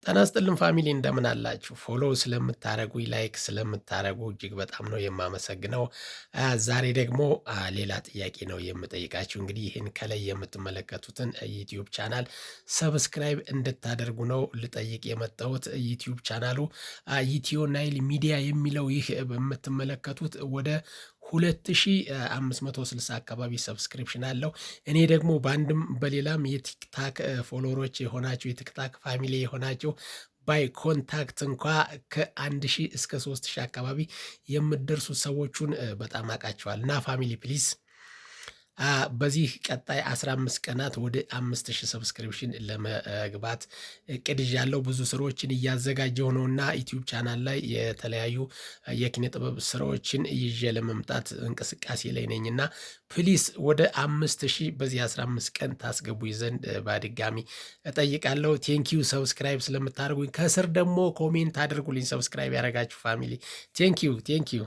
ጤና ይስጥልን ፋሚሊ እንደምን አላችሁ? ፎሎው ስለምታረጉኝ፣ ላይክ ስለምታረጉ እጅግ በጣም ነው የማመሰግነው። ዛሬ ደግሞ ሌላ ጥያቄ ነው የምጠይቃችሁ። እንግዲህ ይህን ከላይ የምትመለከቱትን ዩቲዩብ ቻናል ሰብስክራይብ እንድታደርጉ ነው ልጠይቅ የመጣሁት። ዩቲዩብ ቻናሉ ኢትዮ ናይል ሚዲያ የሚለው ይህ በምትመለከቱት ወደ 2560 አካባቢ ሰብስክሪፕሽን አለው። እኔ ደግሞ በአንድም በሌላም የቲክታክ ፎሎወሮች የሆናችሁ የቲክታክ ፋሚሊ የሆናችሁ ባይ ኮንታክት እንኳ ከ1000 እስከ 3000 አካባቢ የምትደርሱ ሰዎቹን በጣም አውቃቸዋለሁ። እና ፋሚሊ ፕሊዝ በዚህ ቀጣይ 15 ቀናት ወደ 5000 ሰብስክሪፕሽን ለመግባት እቅድ ይዣለሁ። ብዙ ስራዎችን እያዘጋጀሁ ነውና ዩቲዩብ ቻናል ላይ የተለያዩ የኪነ ጥበብ ስራዎችን ይዤ ለመምጣት እንቅስቃሴ ላይ ነኝና ፕሊስ ወደ 5000 በዚህ 15 ቀን ታስገቡኝ ዘንድ በድጋሚ እጠይቃለሁ። ቴንኪዩ ሰብስክራይብ ስለምታደርጉኝ። ከስር ደግሞ ኮሜንት አድርጉልኝ ሰብስክራይብ ያደረጋችሁ ፋሚሊ። ቴንኪዩ